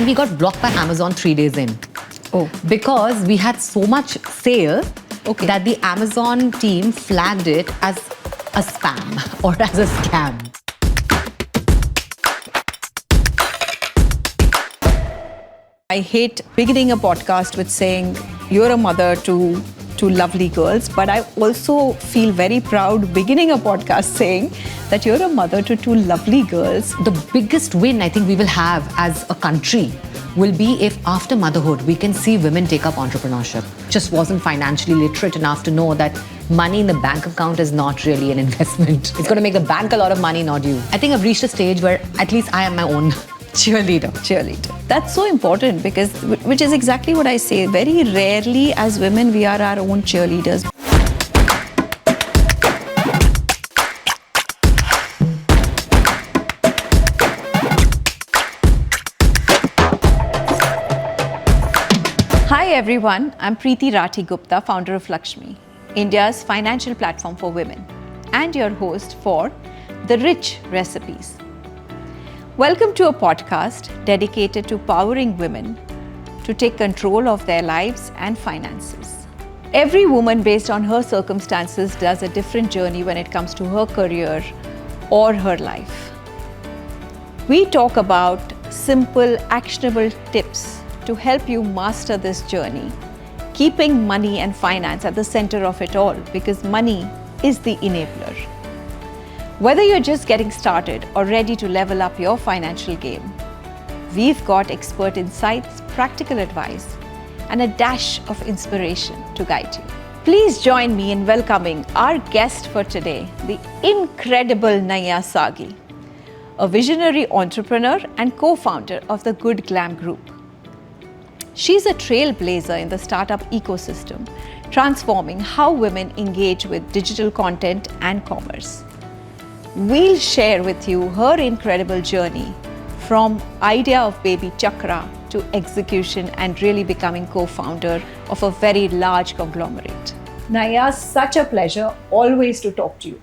and we got blocked by Amazon 3 days in. Oh. Because we had so much sale that the Amazon team flagged it as a spam or as a scam. I hate beginning a podcast with saying you're a mother to lovely girls, but I also feel very proud beginning a podcast saying that you're a mother to two lovely girls. The biggest win I think we will have as a country will be if after motherhood we can see women take up entrepreneurship. Just wasn't financially literate enough to know that money in the bank account is not really an investment. It's going to make the bank a lot of money, not you. I think I've reached a stage where at least I am my own cheerleader. That's so important because, which is exactly what I say. Very rarely as women, we are our own cheerleaders. Hi everyone, I'm Preeti Rathi Gupta, founder of Lxme, India's financial platform for women, and your host for The Rich Recipes. Welcome to a podcast dedicated to empowering women to take control of their lives and finances. Every woman, based on her circumstances, does a different journey when it comes to her career or her life. We talk about simple, actionable tips to help you master this journey, keeping money and finance at the center of it all, because money is the enabler. Whether you're just getting started or ready to level up your financial game, we've got expert insights, practical advice, and a dash of inspiration to guide you. Please join me in welcoming our guest for today, the incredible Naiyya Saggi, a visionary entrepreneur and co-founder of the Glamm Group. She's a trailblazer in the startup ecosystem, transforming how women engage with digital content and commerce. We'll share with you her incredible journey from idea of baby Chakra to execution and really becoming co-founder of a very large conglomerate. Naiyya, such a pleasure always to talk to you.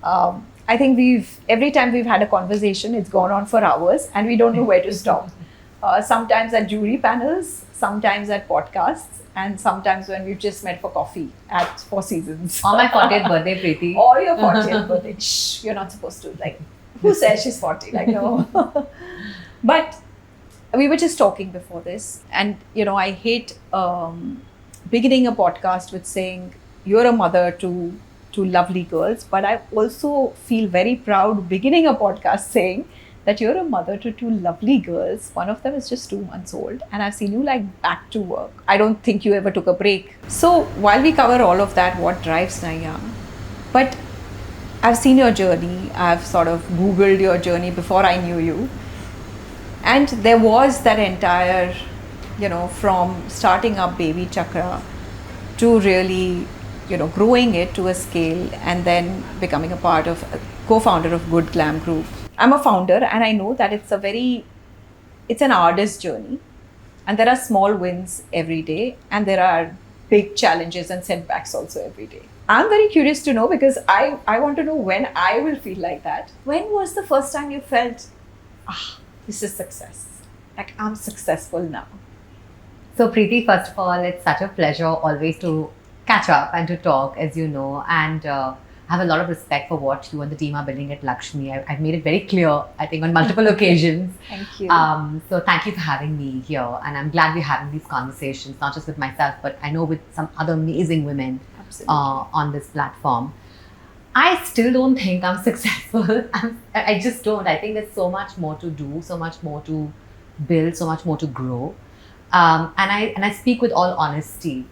I think every time we've had a conversation, it's gone on for hours and we don't know where to stop. Sometimes at jury panels, sometimes at podcasts, and sometimes when we've just met for coffee at Four Seasons. On my 40th birthday, Preeti. Or your 40th birthday. Shh, you're not supposed to. Like, who says she's 40? Like, no. But we were just talking before this. And, I hate beginning a podcast with saying you're a mother to lovely girls. But I also feel very proud beginning a podcast saying that you're a mother to two lovely girls. One of them is just 2 months old, and I've seen you back to work. I don't think you ever took a break. So while we cover all of that, what drives Naiyya? But I've seen your journey. I've sort of Googled your journey before I knew you. And there was that entire, from starting up baby Chakra to really, growing it to a scale and then becoming a co-founder of Glamm Group. I'm a founder and I know that it's an arduous journey, and there are small wins every day and there are big challenges and setbacks also every day. I'm very curious to know because I want to know when I will feel like that. When was the first time you felt, this is success? Like I'm successful now. So Preeti, first of all, it's such a pleasure always to catch up and to talk, as you know, and I have a lot of respect for what you and the team are building at Lxme. I've made it very clear, I think, on multiple occasions. Thank you. So thank you for having me here. And I'm glad we're having these conversations, not just with myself, but I know with some other amazing women on this platform. I still don't think I'm successful. I just don't. I think there's so much more to do, so much more to build, so much more to grow. And I speak with all honesty.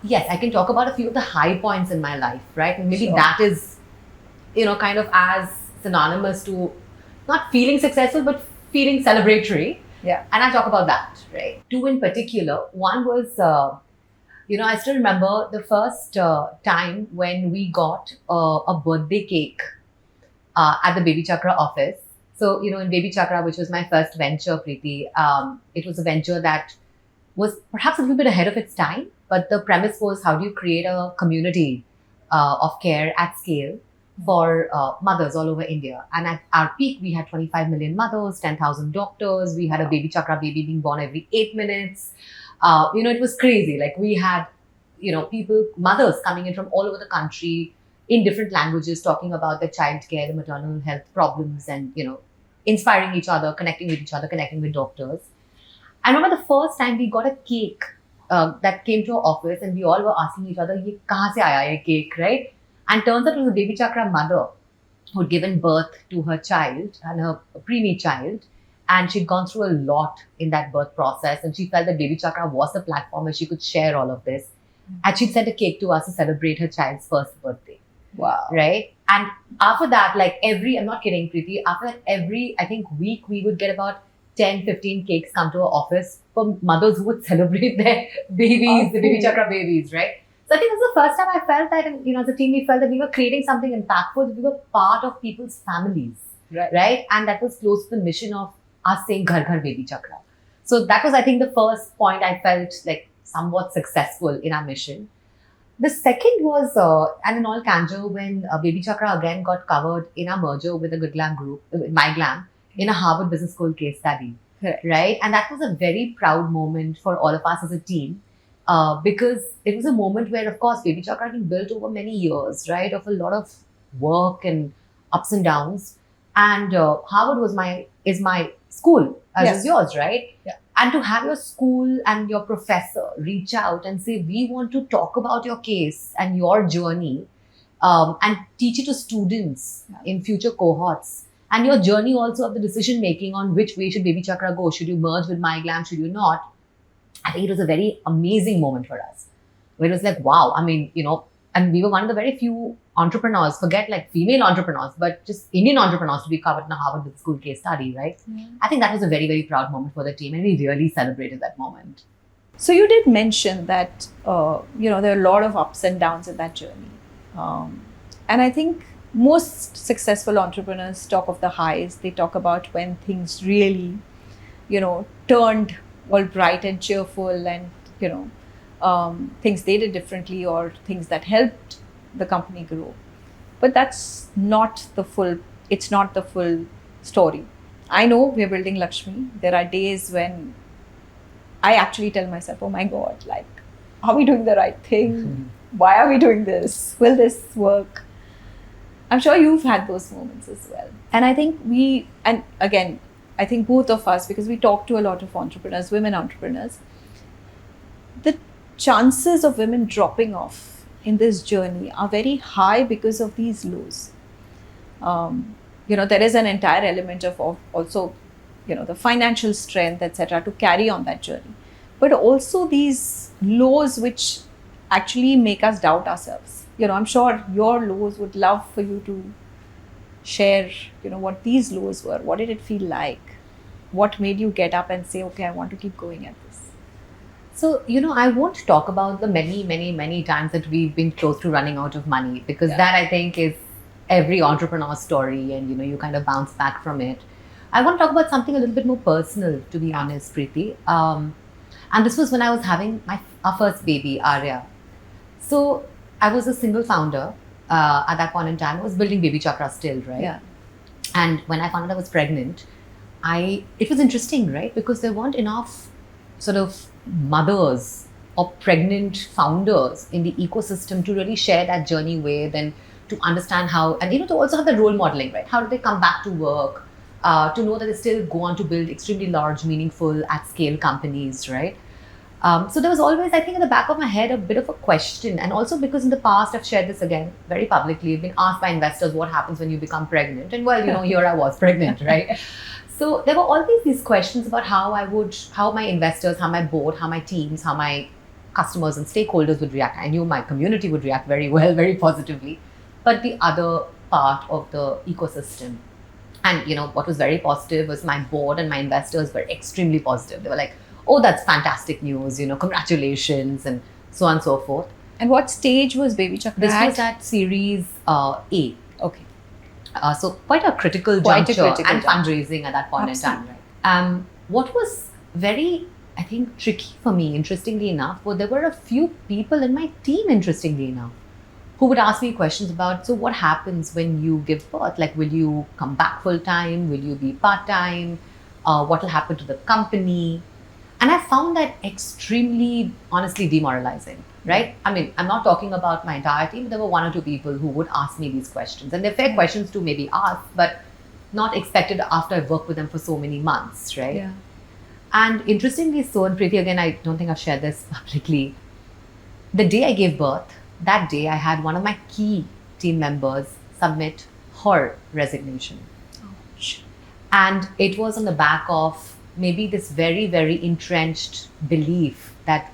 Yes, I can talk about a few of the high points in my life, right? And maybe that is, kind of as synonymous to not feeling successful, but feeling celebratory. Yeah. And I talk about that, right? Two in particular. One was, I still remember the first time when we got a birthday cake at the Baby Chakra office. So, in Baby Chakra, which was my first venture, Preeti, it was a venture that was perhaps a little bit ahead of its time. But the premise was, how do you create a community of care at scale for mothers all over India. And at our peak, we had 25 million mothers, 10,000 doctors. We had a baby Chakra baby being born every 8 minutes. It was crazy. Like we had, people, mothers coming in from all over the country in different languages, talking about their childcare, the maternal health problems, and, inspiring each other, connecting with each other, connecting with doctors. I remember the first time we got a cake that came to our office, and we all were asking each other, "Ye kahan se aaya ye cake?" Right? And turns out it was a baby Chakra mother who'd given birth to her child and her preemie child. And she'd gone through a lot in that birth process. And she felt that baby Chakra was the platform where she could share all of this. And she'd sent a cake to us to celebrate her child's first birthday. Wow. Right? And after that, I'm not kidding, Preeti, after that, every, I think, week, we would get about 10, 15 cakes come to our office for mothers who would celebrate their babies, the baby Chakra babies, right? So I think this was the first time I felt that, and as a team, we felt that we were creating something impactful. We were part of people's families, right? And that was close to the mission of us saying Ghar Ghar Baby Chakra. So that was, I think, the first point I felt like somewhat successful in our mission. The second was, and in all candor, when Baby Chakra again got covered in our merger with the Glamm group, with Glamm, in a Harvard Business School case study, right? And that was a very proud moment for all of us as a team. Because it was a moment where, of course, Baby Chakra had been built over many years, right, of a lot of work and ups and downs. And Harvard is my school, as is yours, right? Yeah. And to have your school and your professor reach out and say, we want to talk about your case and your journey, and teach it to students in future cohorts. And your journey also of the decision making on which way should Baby Chakra go. Should you merge with Glamm? Should you not? I think it was a very amazing moment for us. Where it was like, wow, I mean, and we were one of the very few entrepreneurs, forget like female entrepreneurs, but just Indian entrepreneurs to be covered in a Harvard Business School case study, right? Yeah. I think that was a very, very proud moment for the team, and we really celebrated that moment. So you did mention that, there are a lot of ups and downs in that journey. And I think most successful entrepreneurs talk of the highs. They talk about when things really, turned all bright and cheerful, and, things they did differently or things that helped the company grow. But that's not the full, it's not the full story. I know we're building Lxme. There are days when I actually tell myself, oh my God, like, are we doing the right thing? Mm-hmm. Why are we doing this? Will this work? I'm sure you've had those moments as well. And I think I think both of us, because we talk to a lot of entrepreneurs, women entrepreneurs, the chances of women dropping off in this journey are very high because of these lows. There is an entire element of also, the financial strength, etc., to carry on that journey. But also these lows which actually make us doubt ourselves. I'm sure your lows would love for you to share, what these lows were. What did it feel like? What made you get up and say, okay, I want to keep going at this? So, I won't talk about the many, many, many times that we've been close to running out of money, because that, I think, is every entrepreneur's story, and, you kind of bounce back from it. I want to talk about something a little bit more personal, to be honest, Preeti. And this was when I was having our first baby, Arya. So I was a single founder at that point in time. I was building Baby Chakra still, right? Yeah. And when I found out I was pregnant, it was interesting, right? Because there weren't enough sort of mothers or pregnant founders in the ecosystem to really share that journey with, and to understand how, and to also have the role modeling, right? How do they come back to work, to know that they still go on to build extremely large, meaningful, at-scale companies, right? So there was always, I think, in the back of my head, a bit of a question. And also because in the past, I've shared this again very publicly, I've been asked by investors what happens when you become pregnant. And well, here I was pregnant, right? So there were always these questions about how my investors, how my board, how my teams, how my customers and stakeholders would react. I knew my community would react very well, very positively. But the other part of the ecosystem, and what was very positive was my board and my investors were extremely positive. They were like, oh, that's fantastic news, congratulations, and so on and so forth. And what stage was Baby Chakra? This was at Series A. Okay. So quite a critical juncture and fundraising at that point in time. Right? What was very, I think, tricky for me, interestingly enough, was there were a few people in my team, interestingly enough, who would ask me questions about, so what happens when you give birth? Like, will you come back full time? Will you be part time? What will happen to the company? And I found that extremely, honestly, demoralizing, right? I mean, I'm not talking about my entire team, but there were one or two people who would ask me these questions. And they're fair questions to maybe ask, but not expected after I've worked with them for so many months, right? Yeah. And interestingly so, and Preeti, again, I don't think I've shared this publicly. The day I gave birth, that day I had one of my key team members submit her resignation. Ouch. And it was on the back of maybe this very, very entrenched belief that,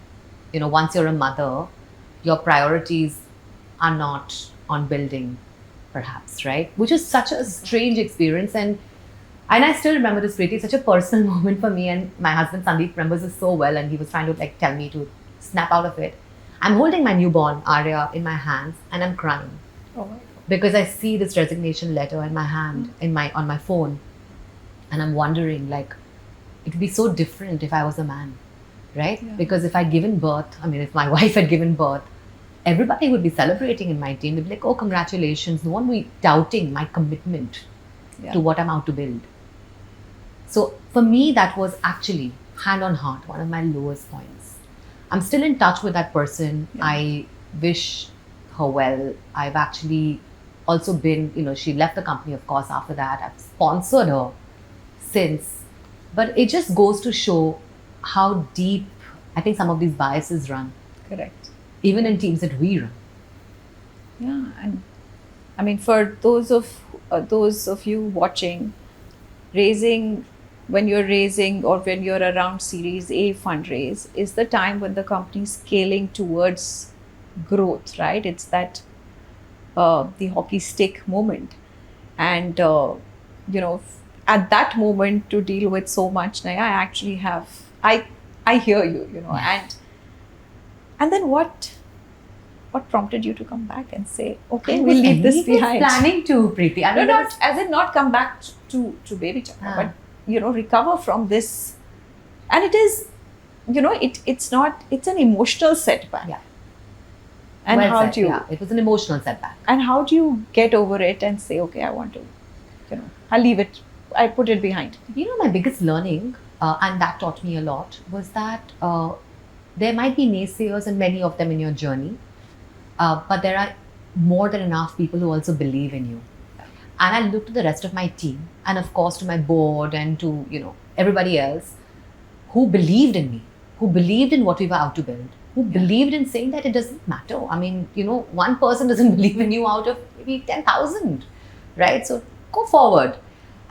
once you're a mother, your priorities are not on building, perhaps, right? Which is such a strange experience. And I still remember this, Preeti, such a personal moment for me. And my husband Sandeep remembers this so well. And he was trying to tell me to snap out of it. I'm holding my newborn, Arya, in my hands and I'm crying. Oh my God. Because I see this resignation letter in my hand, on my phone. And I'm wondering, it would be so different if I was a man, right? Yeah. Because if I'd given birth, if my wife had given birth, everybody would be celebrating in my team. They'd be like, oh, congratulations. No one would be doubting my commitment to what I'm out to build. So for me, that was actually, hand on heart, one of my lowest points. I'm still in touch with that person. Yeah. I wish her well. I've actually also been, she left the company, of course, after that. I've sponsored her since. But it just goes to show how deep I think some of these biases run. Correct. Even in teams that we run. Yeah, and for those of you watching, when you're raising or when you're around Series A fundraise is the time when the company's scaling towards growth, right? It's that the hockey stick moment, and at that moment to deal with so much, I actually have I hear you, and then what prompted you to come back and say, okay, we'll leave this behind? Planning to, Preeti. No, not as in not come back to baby Chakra, but recover from this. And it is, it's an emotional setback. Yeah. And well how said. do you? Yeah, it was an emotional setback. And how do you get over it and say, okay, I want to, I'll leave it. I put it behind. My biggest learning, and that taught me a lot, was that there might be naysayers and many of them in your journey, but there are more than enough people who also believe in you. And I looked to the rest of my team and of course to my board and to, everybody else who believed in me, who believed in what we were out to build, who believed in saying that it doesn't matter. One person doesn't believe in you out of maybe 10,000, right? So go forward.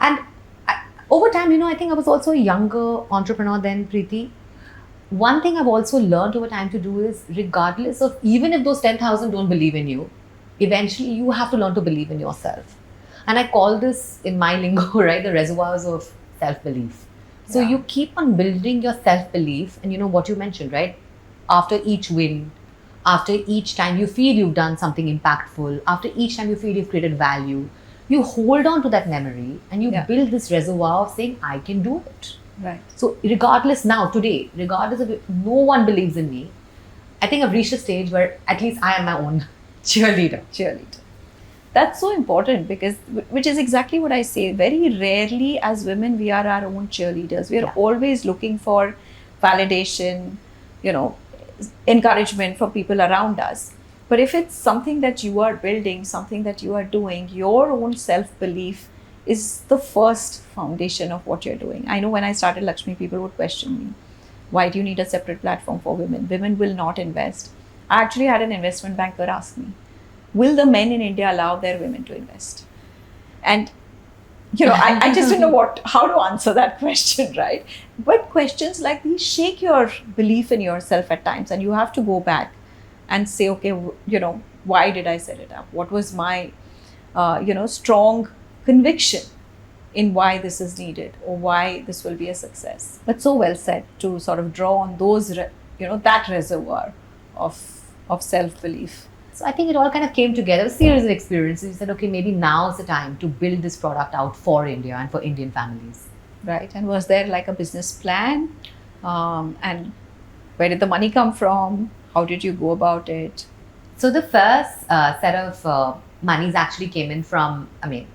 And over time, I think I was also a younger entrepreneur then, Preeti. One thing I've also learned over time to do is, regardless of, even if those 10,000 don't believe in you, eventually you have to learn to believe in yourself. And I call this, in my lingo, right, the reservoirs of self-belief. So you keep on building your self-belief, and what you mentioned, right? After each win, after each time you feel you've done something impactful, after each time you feel you've created value, you hold on to that memory and you build this reservoir of saying, I can do it. Right. So regardless of if no one believes in me, I think I've reached a stage where at least I am my own cheerleader. That's so important, because which is exactly what I say. Very rarely as women, we are our own cheerleaders. We are always looking for validation, encouragement from people around us. But if it's something that you are building, something that you are doing, your own self-belief is the first foundation of what you're doing. I know when I started Lxme, people would question me, why do you need a separate platform for women? Women will not invest. I actually had an investment banker ask me, will the men in India allow their women to invest? And I just didn't know how to answer that question, right? But questions like these shake your belief in yourself at times, and you have to go back and say, okay, why did I set it up? What was my, strong conviction in why this is needed or why this will be a success? But so well said to sort of draw on those, that reservoir of self-belief. So I think it all kind of came together, a series of experiences. You said, okay, maybe now's the time to build this product out for India and for Indian families. Right. And was there like a business plan? And where did the money come from? How did you go about it? So the first set of monies actually came in from,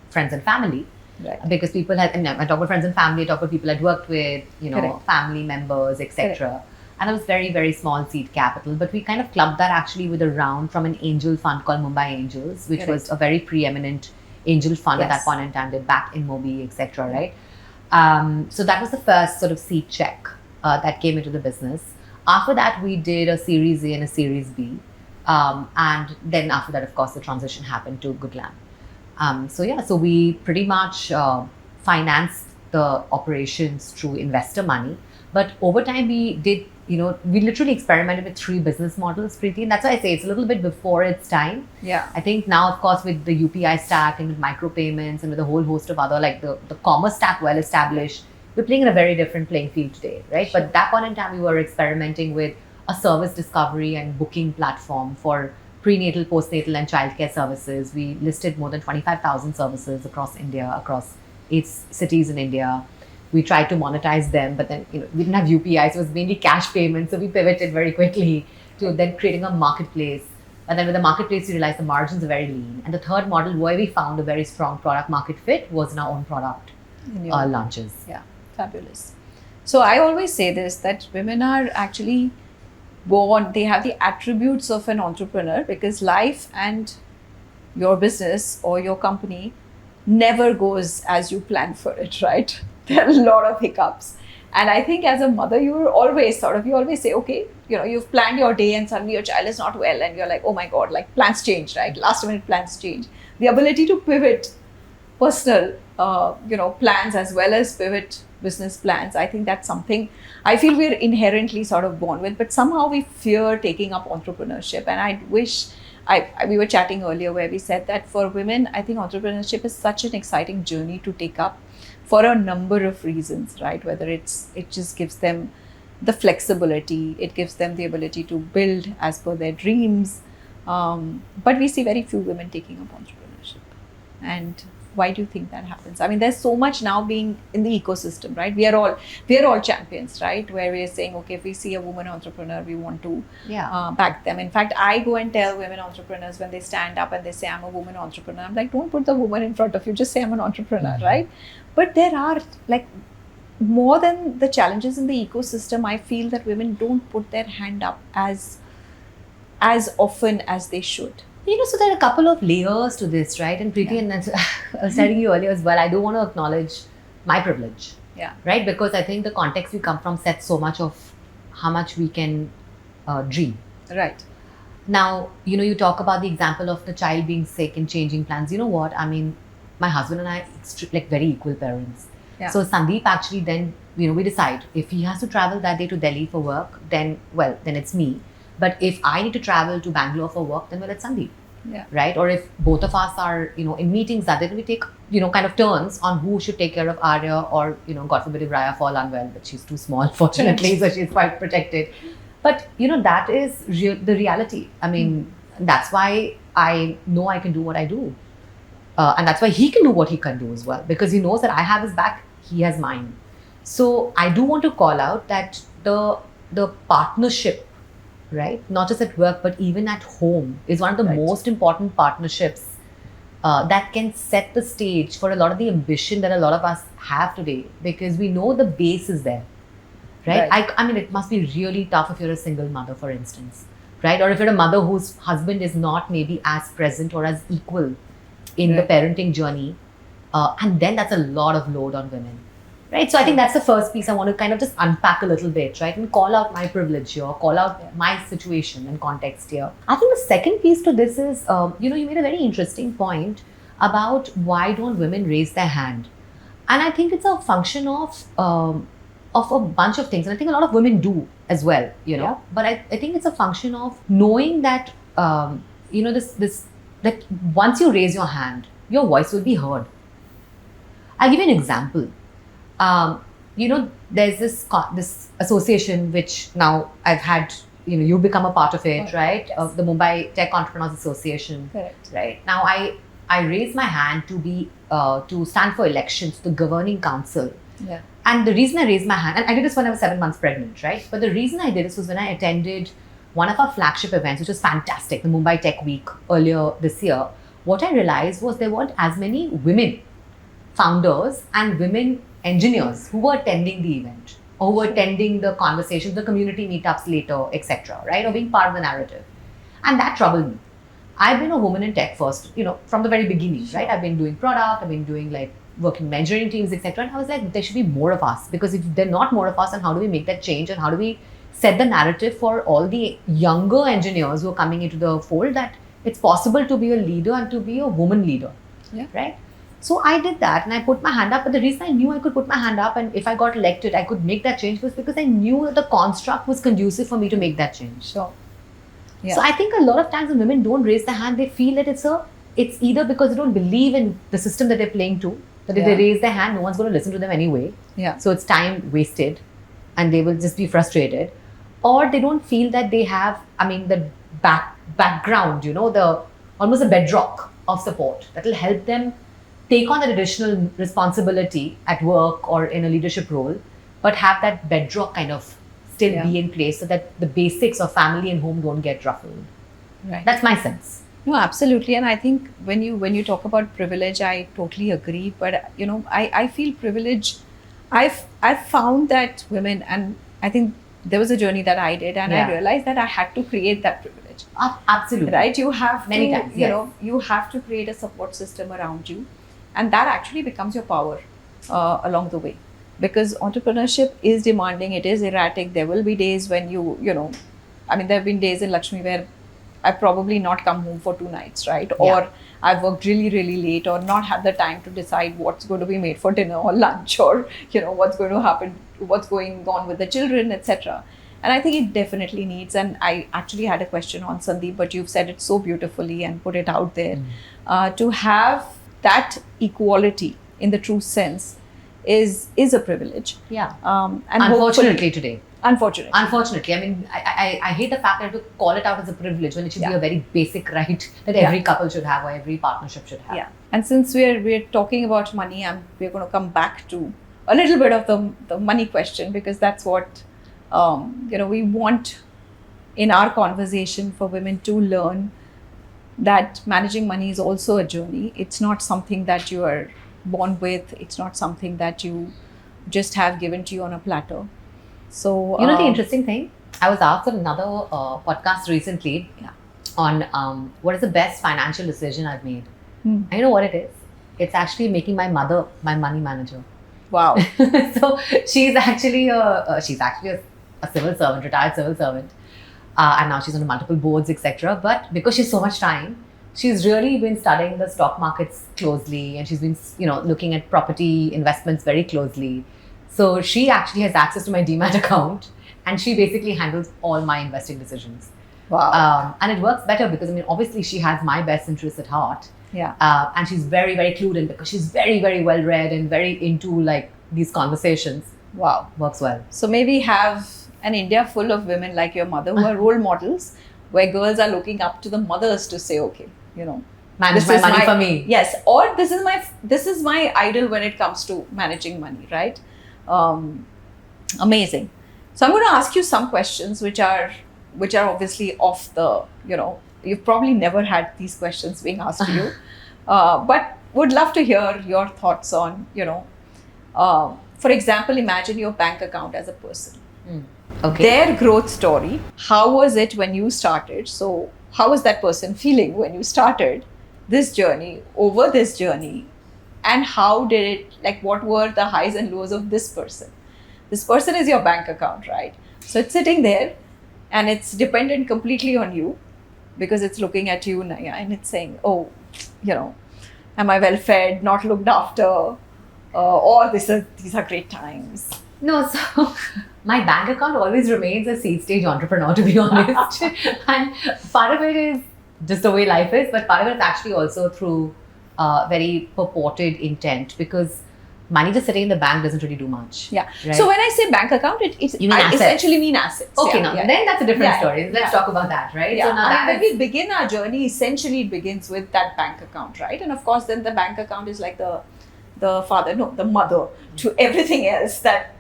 friends and family. Right. Because people had, I talk about friends and family, I talk about people I'd worked with, Correct. family members, etc. And it was very, very small seed capital. But we kind of clubbed that actually with a round from an angel fund called Mumbai Angels, which was a very preeminent angel fund at that point in time. They backed in Mobi, etc. Right? So that was the first sort of seed check that came into the business. After that, we did a Series A and a Series B. And then after that, of course, the transition happened to Glamm. So we pretty much financed the operations through investor money. But over time, we did, we literally experimented with 3 business models, Preeti. And that's why I say it's a little bit before its time. Yeah. I think now, of course, with the UPI stack and with micropayments and with a whole host of other, like the commerce stack well established, we're playing in a very different playing field today, right? Sure. But at that point in time, we were experimenting with a service discovery and booking platform for prenatal, postnatal, and childcare services. We listed more than 25,000 services across India, across 8 cities in India. We tried to monetize them, but then we didn't have UPI, so it was mainly cash payments. So we pivoted very quickly to then creating a marketplace. And then with the marketplace, we realized the margins are very lean. And the third model where we found a very strong product market fit was in our own product launches. Yeah, fabulous. So I always say this, that women are actually born, they have the attributes of an entrepreneur, because life and your business or your company never goes as you plan for it, right? There are a lot of hiccups. And I think as a mother, you always say, okay, you've planned your day and suddenly your child is not well and you're like, oh my God, like plans change, right? Last minute plans change. The ability to pivot personal, plans as well as pivot business plans. I think that's something I feel we're inherently sort of born with, but somehow we fear taking up entrepreneurship. And I wish, we were chatting earlier where we said that for women, I think entrepreneurship is such an exciting journey to take up for a number of reasons, right? Whether it just gives them the flexibility, it gives them the ability to build as per their dreams. But we see very few women taking up entrepreneurship. And why do you think that happens? I mean, there's so much now being in the ecosystem, right? We are all champions, right? Where we're saying, okay, if we see a woman entrepreneur, we want to back them. In fact, I go and tell women entrepreneurs when they stand up and they say, I'm a woman entrepreneur. I'm like, don't put the woman in front of you, just say I'm an entrepreneur, right? But there are like more than the challenges in the ecosystem. I feel that women don't put their hand up as often as they should. So there are a couple of layers to this, right? And Preeti, and I was telling you earlier as well, I do want to acknowledge my privilege, right? Because I think the context we come from sets so much of how much we can dream. Right. Now, you talk about the example of the child being sick and changing plans. You know what? I mean, my husband and I, like very equal parents. Yeah. So Sandeep actually then, we decide if he has to travel that day to Delhi for work, then it's me. But if I need to travel to Bangalore for work, then it's Sandeep, right? Or if both of us are, in meetings that day, we take, kind of turns on who should take care of Arya, or, God forbid if Raya fall unwell, but she's too small, fortunately, so she's quite protected. But, that is the reality. I mean, that's why I know I can do what I do. And that's why he can do what he can do as well, because he knows that I have his back, he has mine. So I do want to call out that the partnership, right, not just at work but even at home, is one of the most important partnerships that can set the stage for a lot of the ambition that a lot of us have today, because we know the base is there, right? I mean, it must be really tough if you're a single mother, for instance, right? Or if you're a mother whose husband is not maybe as present or as equal in the parenting journey, and then that's a lot of load on women. Right, so I think that's the first piece I want to kind of just unpack a little bit, right, and call out my privilege here, call out my situation and context here. I think the second piece to this is, you made a very interesting point about why don't women raise their hand, and I think it's a function of a bunch of things, and I think a lot of women do as well, But I think it's a function of knowing that, that once you raise your hand, your voice will be heard. I'll give you an example. There's this association which now I've had, you become a part of it, right? Of the Mumbai Tech Entrepreneurs Association. Correct. Right. Now I raised my hand to stand for elections to the governing council. Yeah. And the reason I raised my hand, and I did this when I was 7 months pregnant, right? But the reason I did this was when I attended one of our flagship events, which was fantastic, the Mumbai Tech Week earlier this year, what I realized was there weren't as many women founders and women engineers who were attending the event or who were attending the conversations, the community meetups later, etc., right? Or being part of the narrative. And that troubled me. I've been a woman in tech first, from the very beginning, right? I've been doing product, I've been doing like working in engineering teams, etc. And I was like, there should be more of us, because if there are not more of us, then how do we make that change, and how do we set the narrative for all the younger engineers who are coming into the fold that it's possible to be a leader and to be a woman leader, right? So I did that and I put my hand up. But the reason I knew I could put my hand up and if I got elected, I could make that change was because I knew that the construct was conducive for me to make that change. Sure. Yeah. So I think a lot of times when women don't raise their hand, they feel that it's either because they don't believe in the system that they're playing to, that if they raise their hand, no one's going to listen to them anyway. Yeah. So it's time wasted and they will just be frustrated. Or they don't feel that they have, the background, the almost a bedrock of support that will help them take on that additional responsibility at work or in a leadership role, but have that bedrock kind of still be in place so that the basics of family and home don't get ruffled. Right. That's my sense. No, absolutely. And I think when you talk about privilege, I totally agree. But, I feel privilege. I've found that women, and I think there was a journey that I did, and I realized that I had to create that privilege. Absolutely. Right? You have many to, times, you have to create a support system around you. And that actually becomes your power along the way. Because entrepreneurship is demanding, it is erratic. There will be days when there have been days in Lxme where I've probably not come home for 2 nights, right? Or I've worked really, really late or not had the time to decide what's going to be made for dinner or lunch or, what's going to happen, what's going on with the children, etc. And I think it definitely needs, and I actually had a question on Sandeep, but you've said it so beautifully and put it out there, to have that equality in the true sense is a privilege. Yeah. And unfortunately today. Unfortunately. I hate the fact that I have to call it out as a privilege when it should be a very basic right that every couple should have or every partnership should have. Yeah. And since we're talking about money, we're going to come back to a little bit of the money question, because that's what we want in our conversation for women to learn, that managing money is also a journey. It's not something that you are born with. It's not something that you just have given to you on a platter. So the interesting thing, I was asked on another podcast recently on what is the best financial decision I've made. And you know what it is? It's actually making my mother my money manager. Wow. So she's actually a civil servant, retired civil servant. And now she's on multiple boards, etc. But because she has so much time, she's really been studying the stock markets closely, and she's been, looking at property investments very closely. So she actually has access to my Demat account, and she basically handles all my investing decisions. Wow. And it works better because, obviously she has my best interests at heart. Yeah. And she's very, very clued in because she's very, very well read and very into like these conversations. Wow. Works well. So maybe have an India full of women like your mother who are role models, where girls are looking up to the mothers to say, okay, manage my money for me. Yes, or this is my idol when it comes to managing money, right? Amazing. So I'm going to ask you some questions which are obviously off the, you've probably never had these questions being asked to you, but would love to hear your thoughts on, for example, imagine your bank account as a person. Okay. Their growth story. How was it when you started? So how was that person feeling when you started this journey, over this journey? And how did it, what were the highs and lows of this person? This person is your bank account, right? So it's sitting there and it's dependent completely on you, because it's looking at you, Naiyya, and it's saying, oh, am I well fed, not looked after, or these are great times. No, so my bank account always remains a seed stage entrepreneur, to be honest. And part of it is just the way life is, but part of it is actually also through very purported intent, because money just sitting in the bank doesn't really do much. Yeah. Right? So when I say bank account, I essentially mean assets. Okay, then that's a different story. Let's talk about that, right? Yeah. So now when we begin our journey, essentially it begins with that bank account, right? And of course, then the bank account is like the the father, no, the mother, to everything else that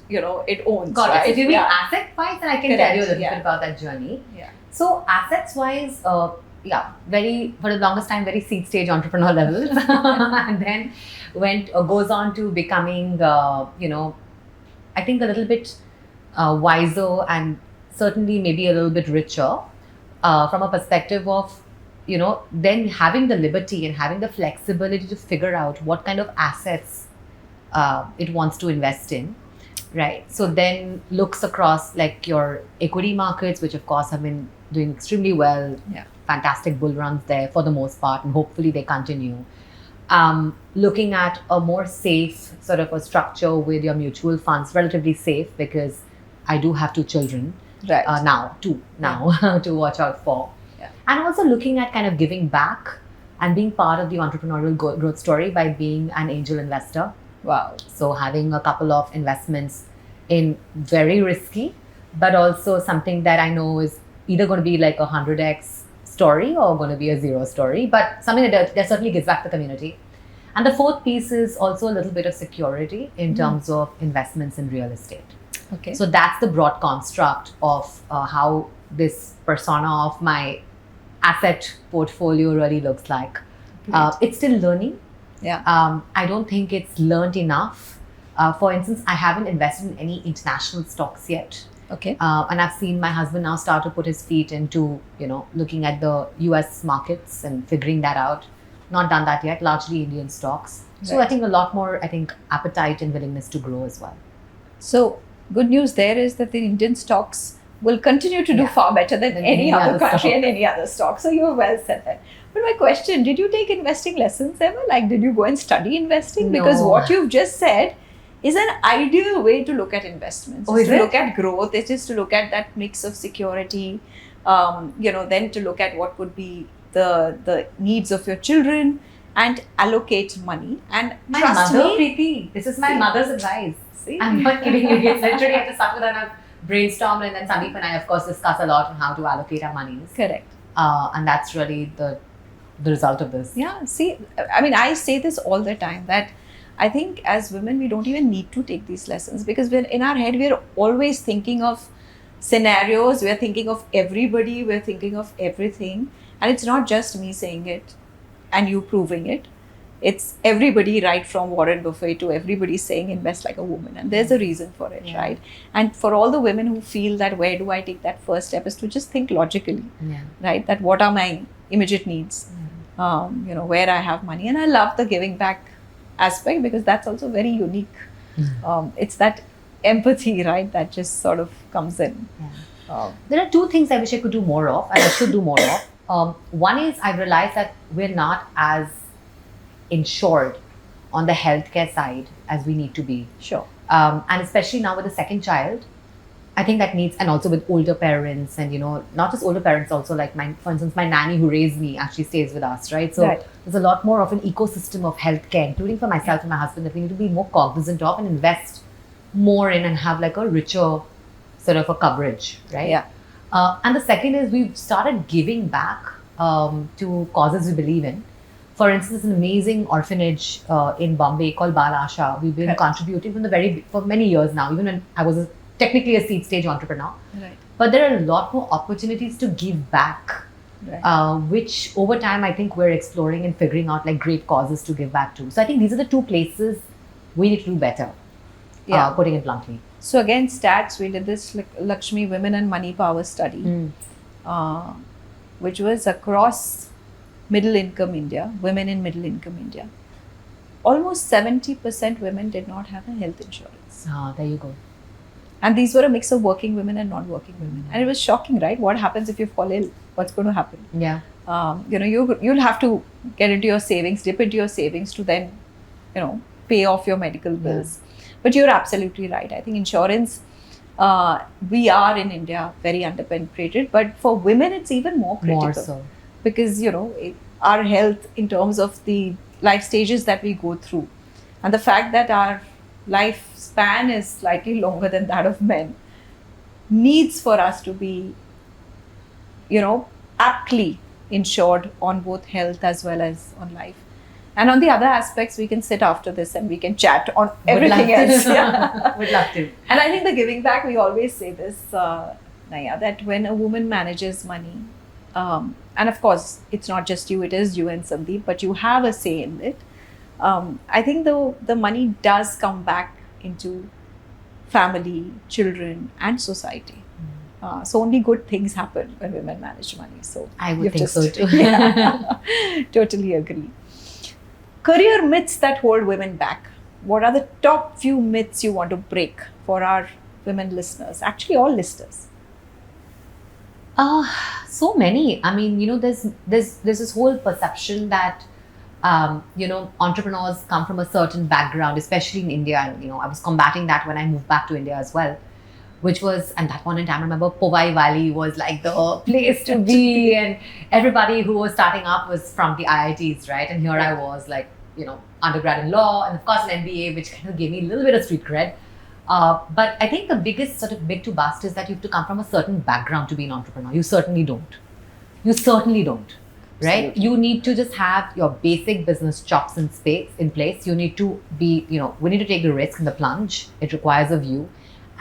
it owns. Got right? it. If you mean asset-wise, then I can tell you a little bit about that journey. Yeah. So assets-wise, for the longest time, very seed stage entrepreneur levels, and then goes on to becoming, I think a little bit wiser and certainly maybe a little bit richer from a perspective of, then having the liberty and having the flexibility to figure out what kind of assets it wants to invest in, right? So then looks across like your equity markets, which of course have been doing extremely well. Yeah. Fantastic bull runs there for the most part, and hopefully they continue. Looking at a more safe sort of a structure with your mutual funds, relatively safe because I do have 2 children now to watch out for. Yeah. And also looking at kind of giving back and being part of the entrepreneurial growth story by being an angel investor. Wow. So having a couple of investments in very risky, but also something that I know is either going to be like a 100x story or going to be a 0 story, but something that certainly gives back to the community. And the 4th piece is also a little bit of security in terms of investments in real estate. Okay. So that's the broad construct of how this persona of my asset portfolio really looks like. It's still learning. Yeah. I don't think it's learned enough. For instance, I haven't invested in any international stocks yet. Okay. And I've seen my husband now start to put his feet into, looking at the US markets and figuring that out. Not done that yet, largely Indian stocks. So Right. I think a lot more, appetite and willingness to grow as well. So good news there is that the Indian stocks will continue to do far better than any other country and any other stock. So you're well said there. But my question, did you take investing lessons ever? Like, did you go and study investing? No. Because what you've just said is an ideal way to look at investments. Oh, It's is to it? look at growth. It is to look at that mix of security, then to look at what would be the needs of your children and allocate money. And My trust mother, me, Preeti, this is my See? mother's advice. See? I'm not kidding you. It's literally, I just sat with her and I've brainstormed, and then Sandeep and I, of course, discuss a lot on how to allocate our monies. Correct. And that's really the result of this. Yeah, see, I mean, I say this all the time that I think as women, we don't even need to take these lessons because we're in our head, we're always thinking of scenarios, we're thinking of everybody, we're thinking of everything. And it's not just me saying it and you proving it. It's everybody, right from Warren Buffett to everybody saying invest like a woman. And there's a reason for it, right? And for all the women who feel that where do I take that first step is to just think logically, right? That what are my immediate needs, where I have money. And I love the giving back aspect because that's also very unique. It's that empathy, right? That just sort of comes in. There are 2 things I wish I could do more of, and I should do more of. One is I've realized that we're not as insured on the healthcare side as we need to be. Sure. And especially now with the second child, I think that needs, and also with older parents and, not just older parents, also like for instance, my nanny who raised me actually stays with us, right? So there's a lot more of an ecosystem of healthcare, including for myself and my husband, that we need to be more cognizant of and invest more in and have like a richer sort of a coverage, right? Yeah. And the second is we've started giving back to causes we believe in. For instance, an amazing orphanage in Bombay called Bal Asha. We've been contributing for many years now, even when I was technically a seed stage entrepreneur. Right. But there are a lot more opportunities to give back, which over time I think we're exploring and figuring out like great causes to give back to. So I think these are the 2 places we need to do better, putting it bluntly. So again, stats, we did this Lxme Women and Money Power study, which was across middle income India, women in middle income India. Almost 70% women did not have a health insurance. There you go. And these were a mix of working women and non-working women. And it was shocking, right? What happens if you fall ill? What's going to happen? Yeah. You'll have to get into your savings, dip into your savings to then, pay off your medical bills. But you're absolutely right. I think insurance, we are in India very underpenetrated, but for women, it's even more critical. More so. Because, our health in terms of the life stages that we go through and the fact that our lifespan is slightly longer than that of men needs for us to be, aptly insured on both health as well as on life. And on the other aspects, we can sit after this and we can chat on Would everything love to. else. Yeah. Would love to. And I think the giving back, we always say this, Naiyya, that when a woman manages money, and of course, it's not just you, it is you and Sandeep, but you have a say in it. I think the money does come back into family, children, and society. So only good things happen when women manage money. So I would you've think so too. Yeah, totally agree. Career myths that hold women back. What are the top few myths you want to break for our women listeners? Actually, all listeners. So many. I mean, there's this whole perception that entrepreneurs come from a certain background, especially in India. And I was combating that when I moved back to India as well, which was, at that point in time, I remember Powai Valley was like the place to be, and everybody who was starting up was from the IITs, right? And here I was, like, undergrad in law, and of course an MBA, which kind of gave me a little bit of street cred. But I think the biggest sort of myth to bust is that you have to come from a certain background to be an entrepreneur. You certainly don't. You certainly don't. Right? Absolutely. You need to just have your basic business chops in place. You need to be, we need to take the risk and the plunge. It requires of you.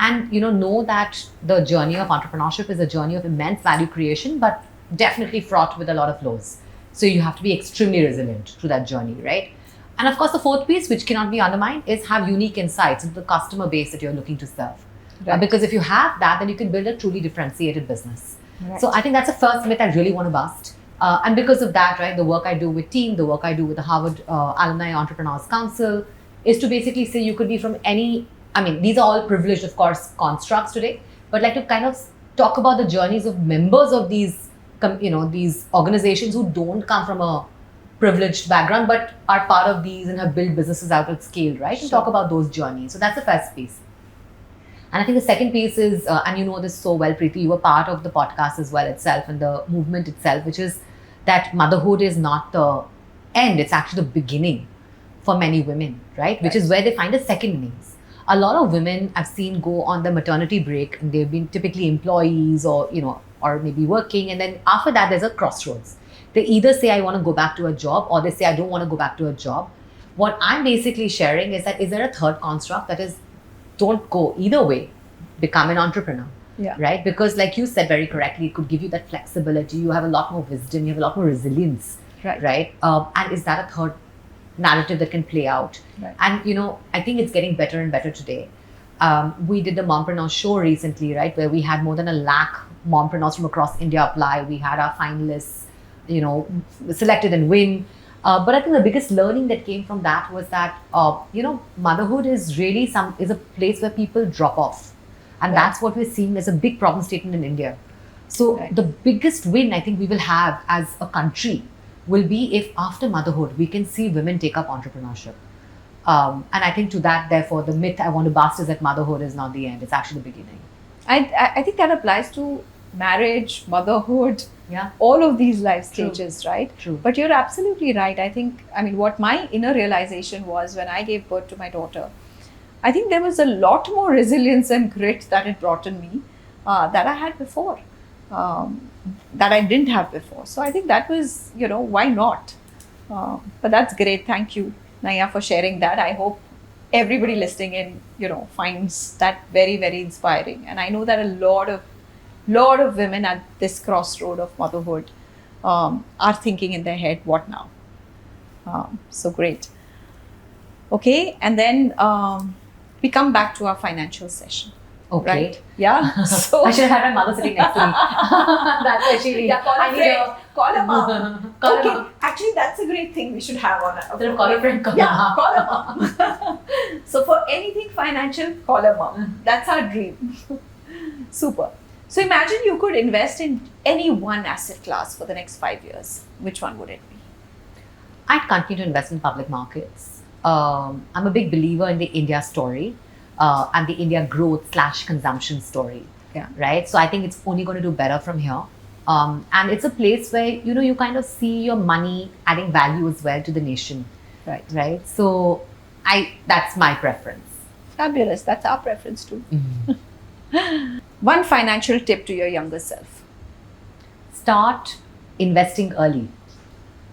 And, know that the journey of entrepreneurship is a journey of immense value creation, but definitely fraught with a lot of lows. So you have to be extremely resilient to that journey, right? And of course, the fourth piece, which cannot be undermined, is have unique insights into the customer base that you're looking to serve. Right. Because if you have that, then you can build a truly differentiated business. Right. So I think that's the first myth I really want to bust. And because of that, right, the work I do with team, the work I do with the Harvard Alumni Entrepreneurs Council is to basically say you could be from any, I mean, these are all privileged, of course, constructs today, but like to kind of talk about the journeys of members of these, these organizations who don't come from a privileged background, but are part of these and have built businesses out at scale, right? And Sure. talk about those journeys. So that's the first piece. And I think the second piece is, and you know this so well, Preeti, you were part of the podcast as well itself and the movement itself, which is that motherhood is not the end, it's actually the beginning for many women, right? Which is where they find a second innings. A lot of women I've seen go on the maternity break and they've been typically employees or, or maybe working. And then after that, there's a crossroads. They either say, I want to go back to a job, or they say, I don't want to go back to a job. What I'm basically sharing is that, is there a third construct that is, don't go either way, become an entrepreneur, right? Because like you said very correctly, it could give you that flexibility. You have a lot more wisdom, you have a lot more resilience, right? And is that a third narrative that can play out? Right. And, I think it's getting better and better today. We did the Mompreneur show recently, right? Where we had more than 1 lakh mompreneurs from across India apply. We had our finalists, selected and win. But I think the biggest learning that came from that was that, motherhood is really is a place where people drop off. And that's what we're seeing as a big problem statement in India. So the biggest win I think we will have as a country will be if after motherhood, we can see women take up entrepreneurship. And I think to that, therefore, the myth I want to bust is that motherhood is not the end. It's actually the beginning. I think that applies to marriage, motherhood, Yeah. all of these life stages, right? True. But you're absolutely right. I mean, what my inner realization was when I gave birth to my daughter, I think there was a lot more resilience and grit that it brought in me that I had before, that I didn't have before. So I think that was, why not? But that's great. Thank you, Naiyya, for sharing that. I hope everybody listening in, finds that very, very inspiring. And I know that a lot of women at this crossroad of motherhood are thinking in their head, what now? So great. Okay, and then we come back to our financial session. Okay. Right? Yeah. So I should have had my mother sitting next to me. That's actually. yeah, call I a need friend, call a mom. Call a Okay, mom. actually, that's a great thing we should have on our. Instead of call a friend, call a Yeah, mom. call a mom. So for anything financial, call a mom. That's our dream. Super. So imagine you could invest in any one asset class for the next 5 years. Which one would it be? I'd continue to invest in public markets. I'm a big believer in the India story and the India growth / consumption story. Yeah. Right. So I think it's only going to do better from here. And it's a place where, you kind of see your money adding value as well to the nation. Right. Right. So that's my preference. Fabulous. That's our preference too. One financial tip to your younger self. Start investing early.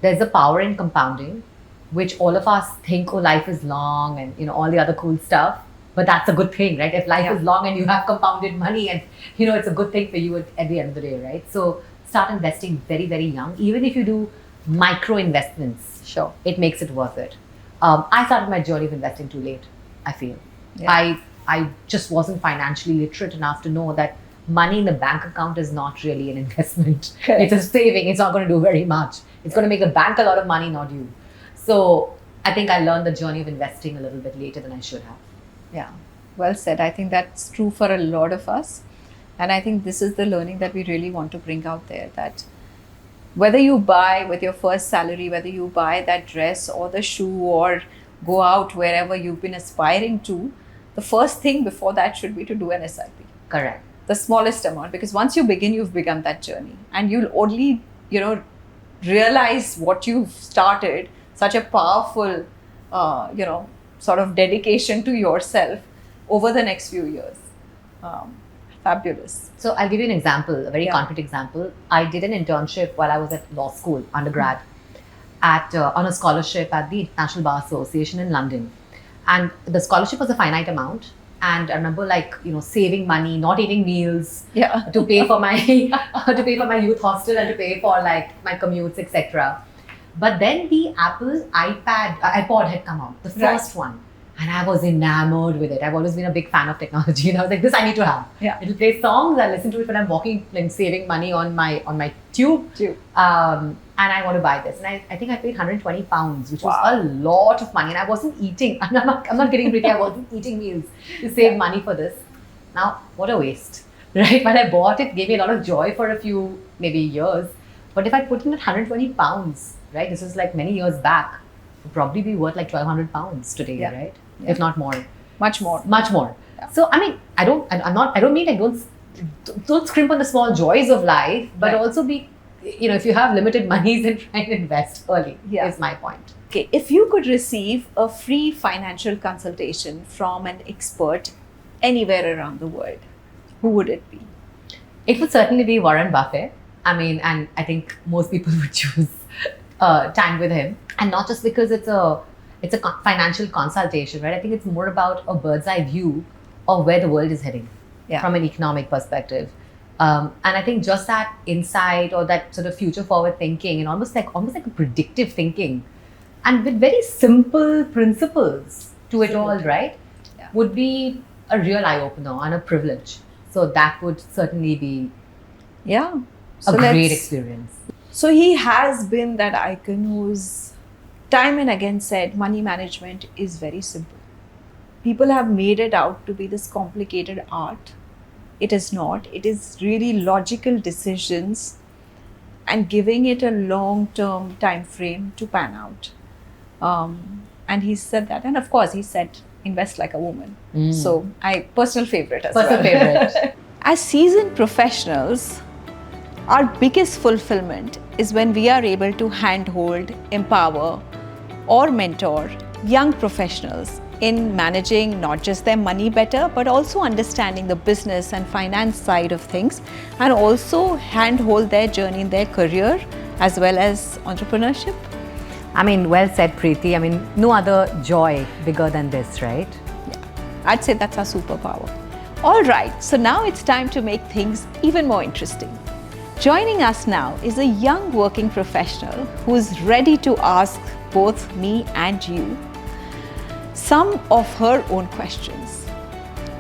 There's a power in compounding. which all of us think, oh, life is long and, all the other cool stuff. But that's a good thing, right? If life is long and you have compounded money and, it's a good thing for you at the end of the day, right? So start investing very, very young. Even if you do micro investments, sure, it makes it worth it. I started my journey of investing too late, I feel. Yeah. I just wasn't financially literate enough to know that money in the bank account is not really an investment. It's a saving. It's not going to do very much. It's going to make the bank a lot of money, not you. So I think I learned the journey of investing a little bit later than I should have. Yeah, well said. I think that's true for a lot of us. And I think this is the learning that we really want to bring out there, that whether you buy with your first salary, whether you buy that dress or the shoe or go out wherever you've been aspiring to, the first thing before that should be to do an SIP. Correct. The smallest amount, because once you begin, you've begun that journey, and you'll only, realize what you've started, such a powerful, sort of dedication to yourself over the next few years. Fabulous. So I'll give you an example, a very concrete example. I did an internship while I was at law school, undergrad, on a scholarship at the International Bar Association in London. And the scholarship was a finite amount. And I remember saving money, not eating meals to pay for my youth hostel and to pay for my commutes, etc. But then the Apple iPod had come out, the first one. And I was enamored with it. I've always been a big fan of technology. And I was like, this I need to have. Yeah. It'll play songs. I listen to it when I'm walking, saving money on my tube. And I want to buy this. And I think I paid £120, which was a lot of money. And I wasn't eating. I'm not getting pretty. I wasn't eating meals to save money for this. Now, what a waste, right? When I bought it, gave me a lot of joy for a few, maybe years. But if I put in at £120, right? This is many years back. It would probably be worth £1,200 today, right? Yeah. If not more. Much more. Yeah. So I don't mean don't scrimp on the small joys of life, but also be, if you have limited monies, then try and invest early. Is my point. Okay, if you could receive a free financial consultation from an expert anywhere around the world, who would it be? It would certainly be Warren Buffett. And I think most people would choose time with him, and not just because it's a financial consultation, right? I think it's more about a bird's eye view of where the world is heading from an economic perspective. And I think just that insight or that sort of future forward thinking and almost like a predictive thinking and with very simple principles to it all, right? Yeah. Would be a real eye opener and a privilege. So that would certainly be a great experience. So he has been that icon who's time and again said money management is very simple. People have made it out to be this complicated art. It is not. It is really logical decisions and giving it a long-term time frame to pan out. And he said that. And of course, he said, invest like a woman. So personal favorite as well. Personal favorite. As seasoned professionals, our biggest fulfillment is when we are able to handhold, empower, or mentor young professionals in managing not just their money better, but also understanding the business and finance side of things, and also handhold their journey in their career as well as entrepreneurship. Well said, Preeti. No other joy bigger than this, right? Yeah, I'd say that's our superpower. All right, so now it's time to make things even more interesting. Joining us now is a young working professional who is ready to ask both me and you some of her own questions.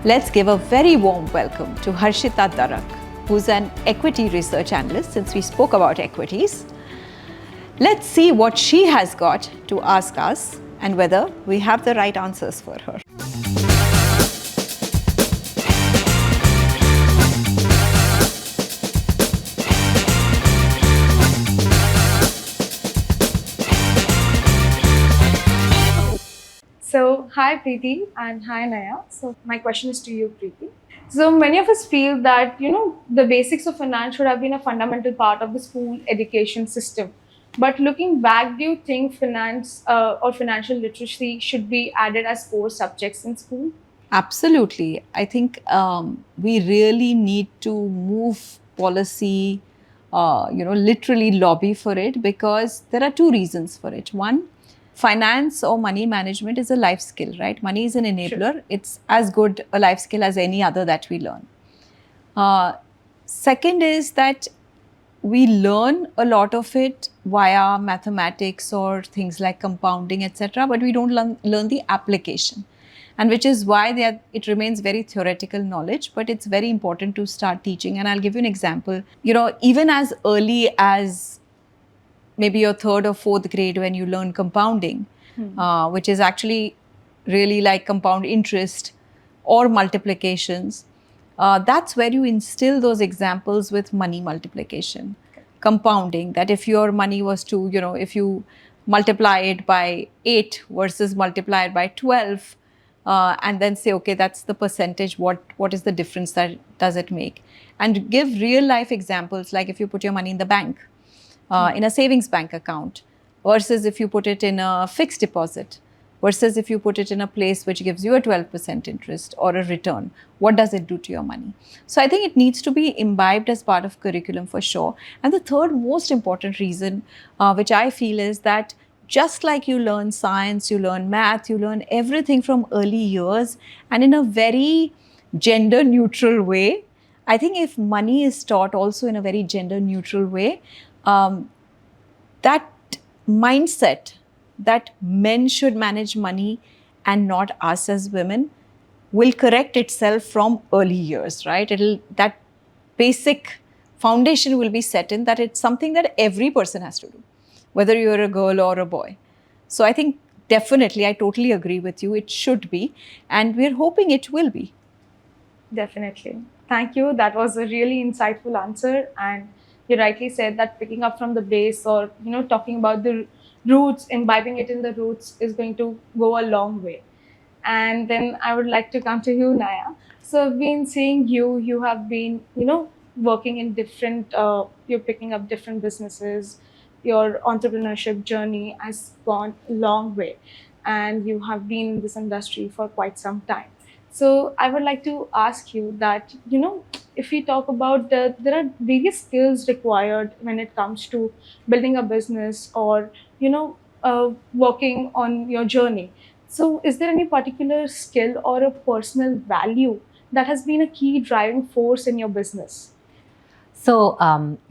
Let's give a very warm welcome to Harshita Darak, who's an equity research analyst, since we spoke about equities. Let's see what she has got to ask us and whether we have the right answers for her. So, hi Preeti and hi Naiyya. So, my question is to you, Preeti. So, many of us feel that, the basics of finance should have been a fundamental part of the school education system. But looking back, do you think finance or financial literacy should be added as core subjects in school? Absolutely. I think we really need to move policy, literally lobby for it, because there are two reasons for it. One, finance or money management is a life skill, right? Money is an enabler. Sure. It's as good a life skill as any other that we learn. Second is that we learn a lot of it via mathematics or things like compounding, etc., but we don't learn the application. And which is why it remains very theoretical knowledge, but it's very important to start teaching. And I'll give you an example. Even as early as maybe your 3rd or 4th grade, when you learn compounding, which is actually really like compound interest or multiplications, that's where you instill those examples with money multiplication, compounding, that if your money was to, if you multiply it by 8 versus multiply it by 12, and then say, okay, that's the percentage, what is the difference that does it make? And give real life examples, like if you put your money in the bank, in a savings bank account, versus if you put it in a fixed deposit, versus if you put it in a place which gives you a 12% interest or a return, what does it do to your money? So I think it needs to be imbibed as part of curriculum for sure. And the third most important reason, which I feel, is that just like you learn science, you learn math, you learn everything from early years and in a very gender neutral way. I think if money is taught also in a very gender neutral way, that mindset that men should manage money and not us as women will correct itself from early years, right? That basic foundation will be set in, that it's something that every person has to do, whether you're a girl or a boy. So I think definitely, I totally agree with you. It should be, and we're hoping it will be. Definitely. Thank you. That was a really insightful answer. And you rightly said that picking up from the base, or, talking about the roots, imbibing it in the roots is going to go a long way. And then I would like to come to you, Naiyya. So I've been seeing you have been, working in different, you're picking up different businesses. Your entrepreneurship journey has gone a long way, and you have been in this industry for quite some time. So I would like to ask you that, if we talk about there are various skills required when it comes to building a business or, working on your journey. So is there any particular skill or a personal value that has been a key driving force in your business? So,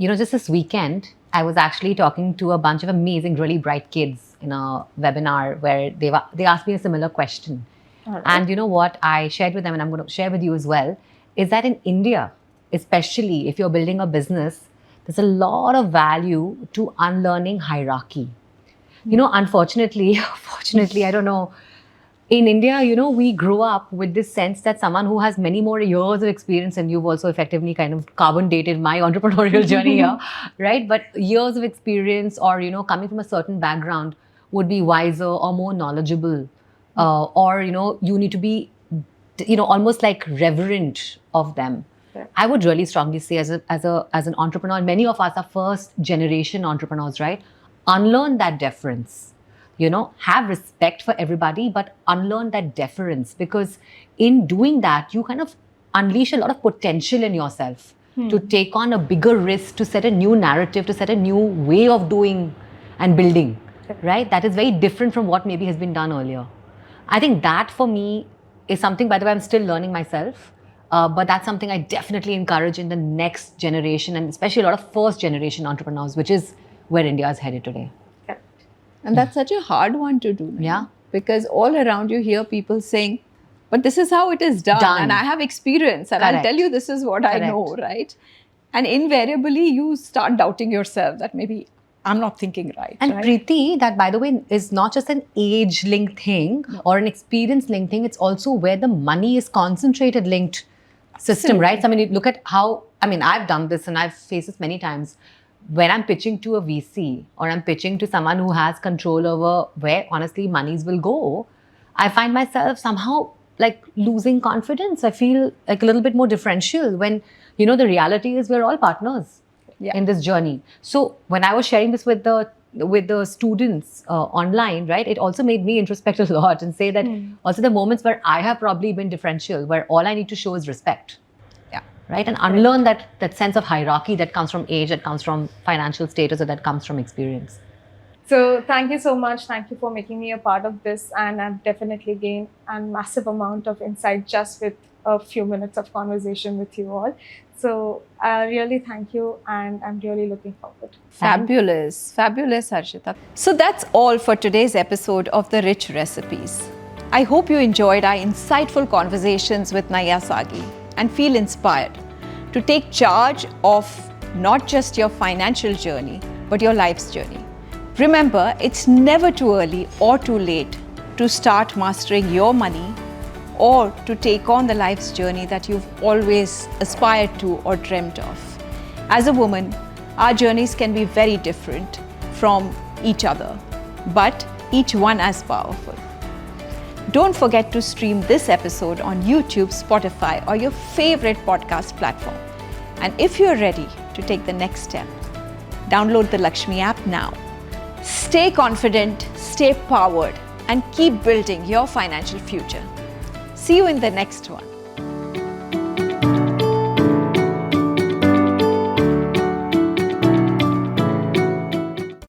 just this weekend, I was actually talking to a bunch of amazing, really bright kids in a webinar where they asked me a similar question. Right. And you know what I shared with them, and I'm going to share with you as well, is that in India, especially if you're building a business, there's a lot of value to unlearning hierarchy. Unfortunately, fortunately, I don't know, in India, we grew up with this sense that someone who has many more years of experience, and you've also effectively kind of carbon dated my entrepreneurial journey here, right? But years of experience or, coming from a certain background would be wiser or more knowledgeable. Or, you need to be, almost like reverent of them. Yeah. I would really strongly say as an entrepreneur, many of us are first generation entrepreneurs, right? Unlearn that deference, have respect for everybody, but unlearn that deference, because in doing that, you kind of unleash a lot of potential in yourself to take on a bigger risk, to set a new narrative, to set a new way of doing and building, right? That is very different from what maybe has been done earlier. I think that for me is something, by the way, I'm still learning myself, but that's something I definitely encourage in the next generation, and especially a lot of first generation entrepreneurs, which is where India is headed today. And that's such a hard one to do. Yeah. Because all around you hear people saying, but this is how it is done. And I have experience, and Correct. I'll tell you this is what Correct. I know, right? And invariably you start doubting yourself that maybe I'm not thinking right. And right? Preeti, that by the way is not just an age-linked thing or an experience-linked thing. It's also where the money is concentrated linked system, right? So, you look at how, I've done this and I've faced this many times. When I'm pitching to a VC or I'm pitching to someone who has control over where honestly monies will go, I find myself somehow like losing confidence. I feel like a little bit more differential when, the reality is we're all partners in this journey. So when I was sharing this with the students online, right, it also made me introspect a lot and say that also the moments where I have probably been differential, where all I need to show is respect. Right? And unlearn that sense of hierarchy that comes from age, that comes from financial status, or that comes from experience. So thank you so much. Thank you for making me a part of this, and I've definitely gained a massive amount of insight just with a few minutes of conversation with you all. So I really thank you, and I'm really looking forward. Fabulous, fabulous, Harshita. So that's all for today's episode of The Rich Recipes. I hope you enjoyed our insightful conversations with Naiyya Saggi and feel inspired to take charge of not just your financial journey, but your life's journey. Remember, it's never too early or too late to start mastering your money or to take on the life's journey that you've always aspired to or dreamt of. As a woman, our journeys can be very different from each other, but each one as powerful. Don't forget to stream this episode on YouTube, Spotify, or your favorite podcast platform. And if you're ready to take the next step, download the Lxme app now. Stay confident, stay powered, and keep building your financial future. See you in the next one.